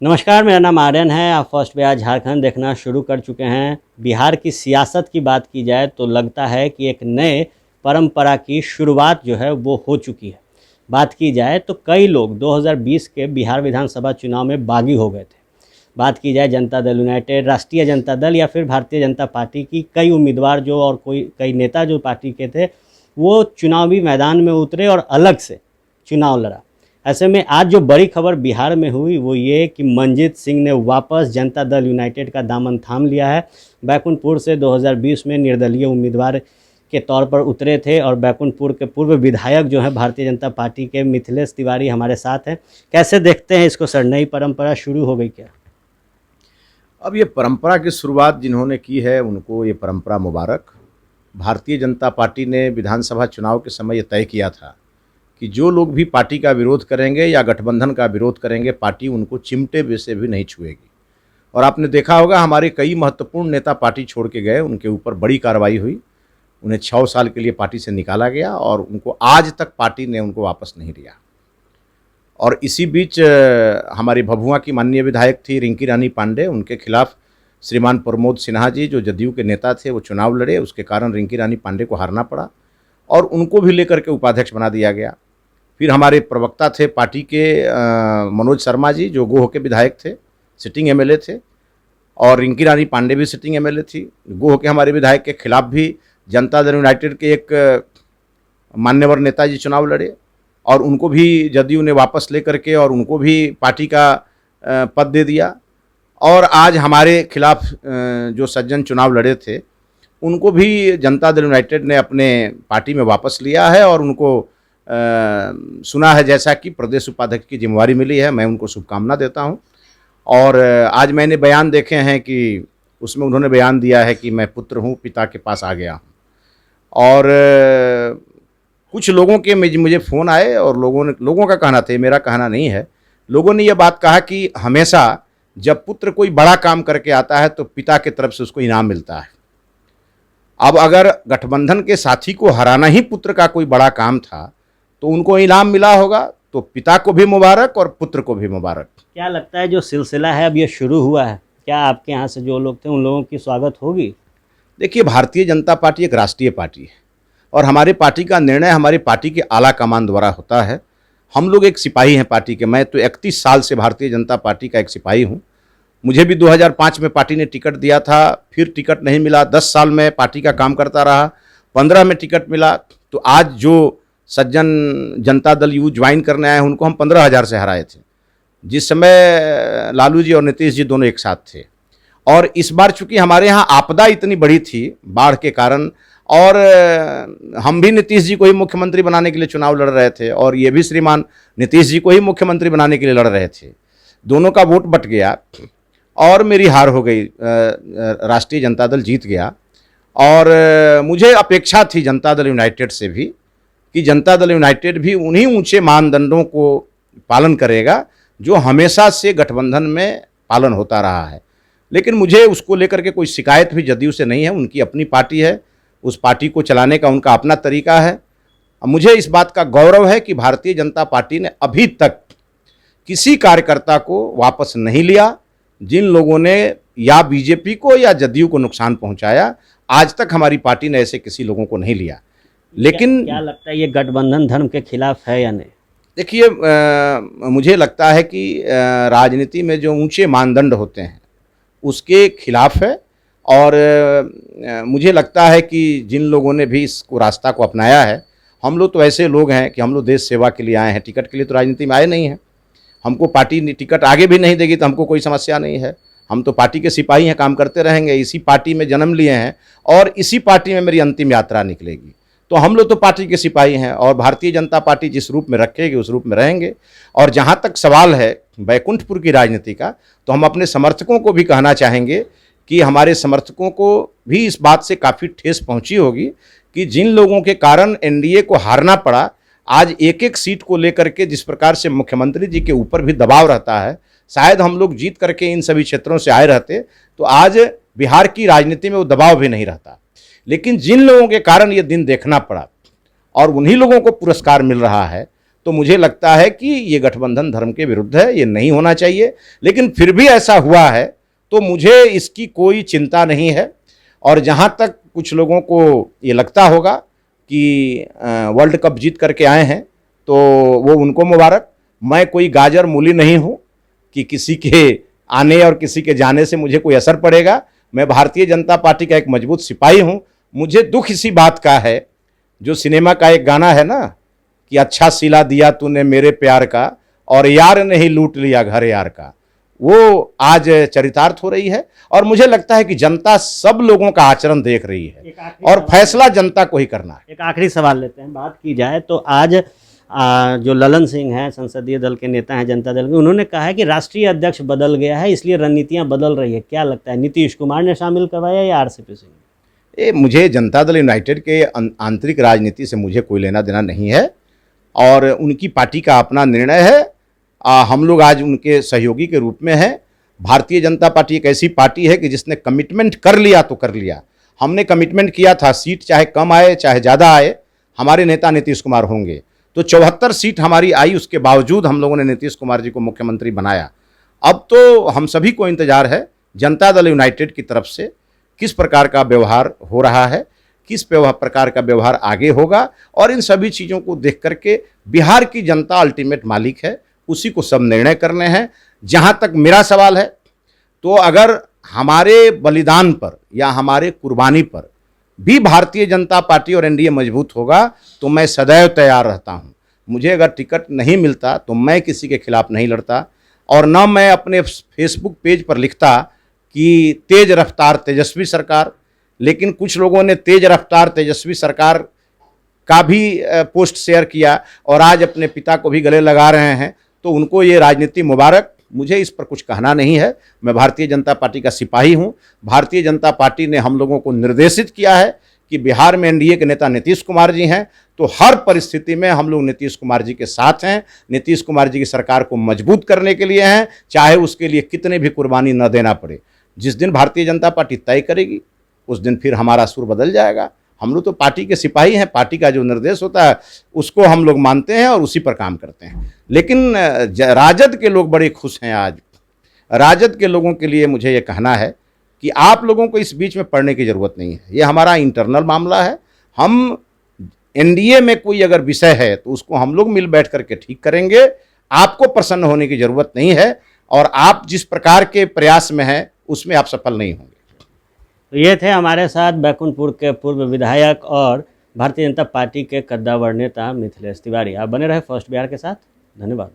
नमस्कार, मेरा नाम आर्यन है। आप फर्स्ट बिहार झारखंड देखना शुरू कर चुके हैं। बिहार की सियासत की बात की जाए तो लगता है कि एक नए परंपरा की शुरुआत जो है वो हो चुकी है। बात की जाए तो कई लोग 2020 के बिहार विधानसभा चुनाव में बागी हो गए थे। बात की जाए जनता दल यूनाइटेड, राष्ट्रीय जनता दल या फिर भारतीय जनता पार्टी की कई उम्मीदवार जो और कई नेता जो पार्टी के थे वो चुनावी मैदान में उतरे और अलग से चुनाव लड़ा। ऐसे में आज जो बड़ी खबर बिहार में हुई वो ये कि मंजीत सिंह ने वापस जनता दल यूनाइटेड का दामन थाम लिया है। बैकुंठपुर से 2020 में निर्दलीय उम्मीदवार के तौर पर उतरे थे और बैकुंठपुर के पूर्व विधायक जो हैं भारतीय जनता पार्टी के मिथिलेश तिवारी हमारे साथ हैं। कैसे देखते हैं इसको सर, नई परंपरा शुरू हो गई क्या? अब ये परंपरा की शुरुआत जिन्होंने की है उनको ये परंपरा मुबारक। भारतीय जनता पार्टी ने विधानसभा चुनाव के समय ये तय किया था कि जो लोग भी पार्टी का विरोध करेंगे या गठबंधन का विरोध करेंगे, पार्टी उनको चिमटे से भी नहीं छुएगी। और आपने देखा होगा हमारे कई महत्वपूर्ण नेता पार्टी छोड़ के गए, उनके ऊपर बड़ी कार्रवाई हुई, उन्हें 6 साल के लिए पार्टी से निकाला गया और उनको आज तक पार्टी ने उनको वापस नहीं लिया। और इसी बीच हमारी भभुआ की माननीय विधायक थी रिंकी रानी पांडे, उनके खिलाफ श्रीमान प्रमोद सिन्हा जी जो जदयू के नेता थे वो चुनाव लड़े, उसके कारण रिंकी रानी पांडे को हारना पड़ा और उनको भी लेकर के उपाध्यक्ष बना दिया गया। फिर हमारे प्रवक्ता थे पार्टी के मनोज शर्मा जी जो गोह के विधायक थे, सिटिंग एमएलए थे, और रिंकी रानी पांडे भी सिटिंग एमएलए थी। गोह के हमारे विधायक के खिलाफ भी जनता दल यूनाइटेड के एक मान्यवर नेताजी चुनाव लड़े और उनको भी जदयू ने वापस लेकर के और उनको भी पार्टी का पद दे दिया। और आज हमारे खिलाफ जो सज्जन चुनाव लड़े थे उनको भी जनता दल यूनाइटेड ने अपने पार्टी में वापस लिया है और उनको सुना है जैसा कि प्रदेश उपाध्यक्ष की जिम्मेवारी मिली है। मैं उनको शुभकामना देता हूं। और आज मैंने बयान देखे हैं कि उसमें उन्होंने बयान दिया है कि मैं पुत्र हूं, पिता के पास आ गया हूं। और कुछ लोगों के मुझे फ़ोन आए और लोगों का कहना था, मेरा कहना नहीं है, लोगों ने यह बात कहा कि हमेशा जब पुत्र कोई बड़ा काम करके आता है तो पिता की तरफ से उसको इनाम मिलता है। अब अगर गठबंधन के साथी को हराना ही पुत्र का कोई बड़ा काम था तो उनको इनाम मिला होगा, तो पिता को भी मुबारक और पुत्र को भी मुबारक। क्या लगता है जो सिलसिला है अब ये शुरू हुआ है, क्या आपके यहाँ से जो लोग थे उन लोगों की स्वागत होगी? देखिए, भारतीय जनता पार्टी एक राष्ट्रीय पार्टी है और हमारी पार्टी का निर्णय हमारी पार्टी के आला कमान द्वारा होता है। हम लोग एक सिपाही हैं पार्टी के। मैं तो 31 साल से भारतीय जनता पार्टी का एक सिपाही हूं। मुझे भी 2005 में पार्टी ने टिकट दिया था, फिर टिकट नहीं मिला। 10 साल में पार्टी का काम करता रहा, 15 में टिकट मिला। तो आज जो सज्जन जनता दल यू ज्वाइन करने आए हैं उनको हम 15,000 से हराए थे, जिस समय लालू जी और नीतीश जी दोनों एक साथ थे। और इस बार चूंकि हमारे यहाँ आपदा इतनी बड़ी थी बाढ़ के कारण, और हम भी नीतीश जी को ही मुख्यमंत्री बनाने के लिए चुनाव लड़ रहे थे और ये भी श्रीमान नीतीश जी को ही मुख्यमंत्री बनाने के लिए लड़ रहे थे। दोनों का वोट बट गया और मेरी हार हो गई, राष्ट्रीय जनता दल जीत गया। और मुझे अपेक्षा थी जनता दल यूनाइटेड से भी कि जनता दल यूनाइटेड भी उन्हीं ऊंचे मानदंडों को पालन करेगा जो हमेशा से गठबंधन में पालन होता रहा है। लेकिन मुझे उसको लेकर के कोई शिकायत भी जदयू से नहीं है। उनकी अपनी पार्टी है, उस पार्टी को चलाने का उनका अपना तरीका है। मुझे इस बात का गौरव है कि भारतीय जनता पार्टी ने अभी तक किसी कार्यकर्ता को वापस नहीं लिया। जिन लोगों ने या बीजेपी को या जदयू को नुकसान पहुंचाया, आज तक हमारी पार्टी ने ऐसे किसी लोगों को नहीं लिया। लेकिन क्या लगता है ये गठबंधन धर्म के खिलाफ है या नहीं? देखिए, मुझे लगता है कि राजनीति में जो ऊंचे मानदंड होते हैं उसके खिलाफ है। और मुझे लगता है कि जिन लोगों ने भी इसको रास्ता को अपनाया है, हम लोग तो ऐसे लोग हैं कि हम लोग देश सेवा के लिए आए हैं, टिकट के लिए तो राजनीति में आए नहीं हैं। हमको पार्टी टिकट आगे भी नहीं देगी तो हमको कोई समस्या नहीं है। हम तो पार्टी के सिपाही हैं, काम करते रहेंगे। इसी पार्टी में जन्म लिए हैं और इसी पार्टी में मेरी अंतिम यात्रा निकलेगी। तो हम लोग तो पार्टी के सिपाही हैं और भारतीय जनता पार्टी जिस रूप में रखेगी उस रूप में रहेंगे। और जहाँ तक सवाल है बैकुंठपुर की राजनीति का, तो हम अपने समर्थकों को भी कहना चाहेंगे कि हमारे समर्थकों को भी इस बात से काफ़ी ठेस पहुंची होगी कि जिन लोगों के कारण एनडीए को हारना पड़ा, आज एक एक सीट को लेकर के जिस प्रकार से मुख्यमंत्री जी के ऊपर भी दबाव रहता है, शायद हम लोग जीत करके इन सभी क्षेत्रों से आए रहते तो आज बिहार की राजनीति में वो दबाव भी नहीं रहता। लेकिन जिन लोगों के कारण ये दिन देखना पड़ा और उन्हीं लोगों को पुरस्कार मिल रहा है, तो मुझे लगता है कि ये गठबंधन धर्म के विरुद्ध है, ये नहीं होना चाहिए। लेकिन फिर भी ऐसा हुआ है तो मुझे इसकी कोई चिंता नहीं है। और जहाँ तक कुछ लोगों को ये लगता होगा कि वर्ल्ड कप जीत करके आए हैं तो वो उनको मुबारक। मैं कोई गाजर मूली नहीं हूँ कि किसी के आने और किसी के जाने से मुझे कोई असर पड़ेगा। मैं भारतीय जनता पार्टी का एक मजबूत सिपाही हूँ। मुझे दुख इसी बात का है, जो सिनेमा का एक गाना है ना कि अच्छा सिला दिया तूने मेरे प्यार का और यार ने ही लूट लिया घर यार का, वो आज चरितार्थ हो रही है। और मुझे लगता है कि जनता सब लोगों का आचरण देख रही है और फैसला जनता को ही करना है। एक आखिरी सवाल लेते हैं। बात की जाए तो आज जो ललन सिंह हैं, संसदीय दल के नेता हैं जनता दल के, उन्होंने कहा है कि राष्ट्रीय अध्यक्ष बदल गया है, इसलिए रणनीतियां बदल रही है। क्या लगता है, नीतीश कुमार ने शामिल करवाया या आरसीपी सिंह? ये मुझे जनता दल यूनाइटेड के आंतरिक राजनीति से मुझे कोई लेना देना नहीं है और उनकी पार्टी का अपना निर्णय है। हम लोग आज उनके सहयोगी के रूप में हैं। भारतीय जनता पार्टी एक ऐसी पार्टी है कि जिसने कमिटमेंट कर लिया तो कर लिया। हमने कमिटमेंट किया था, सीट चाहे कम आए चाहे ज़्यादा आए, हमारे नेता नीतीश कुमार होंगे। तो 74 सीट हमारी आई, उसके बावजूद हम लोगों ने नीतीश कुमार जी को मुख्यमंत्री बनाया। अब तो हम सभी को इंतजार है जनता दल यूनाइटेड की तरफ से किस प्रकार का व्यवहार हो रहा है, किस प्रकार का व्यवहार आगे होगा। और इन सभी चीज़ों को देख करके बिहार की जनता अल्टीमेट मालिक है, उसी को सब निर्णय करने हैं। जहाँ तक मेरा सवाल है तो अगर हमारे बलिदान पर या हमारे कुर्बानी पर भी भारतीय जनता पार्टी और एनडीए मजबूत होगा तो मैं सदैव तैयार रहता हूँ। मुझे अगर टिकट नहीं मिलता तो मैं किसी के खिलाफ नहीं लड़ता और न मैं अपने फेसबुक पेज पर लिखता कि तेज रफ्तार तेजस्वी सरकार। लेकिन कुछ लोगों ने तेज रफ्तार तेजस्वी सरकार का भी पोस्ट शेयर किया और आज अपने पिता को भी गले लगा रहे हैं, तो उनको ये राजनीति मुबारक। मुझे इस पर कुछ कहना नहीं है। मैं भारतीय जनता पार्टी का सिपाही हूँ। भारतीय जनता पार्टी ने हम लोगों को निर्देशित किया है कि बिहार में एनडीए के नेता नीतीश कुमार जी हैं, तो हर परिस्थिति में हम लोग नीतीश कुमार जी के साथ हैं। नीतीश कुमार जी की सरकार को मजबूत करने के लिए हैं, चाहे उसके लिए कितने भी कुर्बानी न देना पड़े। जिस दिन भारतीय जनता पार्टी तय करेगी उस दिन फिर हमारा सुर बदल जाएगा। हम लोग तो पार्टी के सिपाही हैं, पार्टी का जो निर्देश होता है उसको हम लोग मानते हैं और उसी पर काम करते हैं। लेकिन राजद के लोग बड़े खुश हैं आज। राजद के लोगों के लिए मुझे ये कहना है कि आप लोगों को इस बीच में पड़ने की ज़रूरत नहीं है। ये हमारा इंटरनल मामला है। हम एनडीए में कोई अगर विषय है तो उसको हम लोग मिल बैठ करके ठीक करेंगे। आपको प्रसन्न होने की ज़रूरत नहीं है और आप जिस प्रकार के प्रयास में हैं उसमें आप सफल नहीं होंगे। तो ये थे हमारे साथ बैकुंठपुर के पूर्व विधायक और भारतीय जनता पार्टी के कद्दावर नेता मिथिलेश तिवारी। आप बने रहे फर्स्ट बिहार के साथ। धन्यवाद।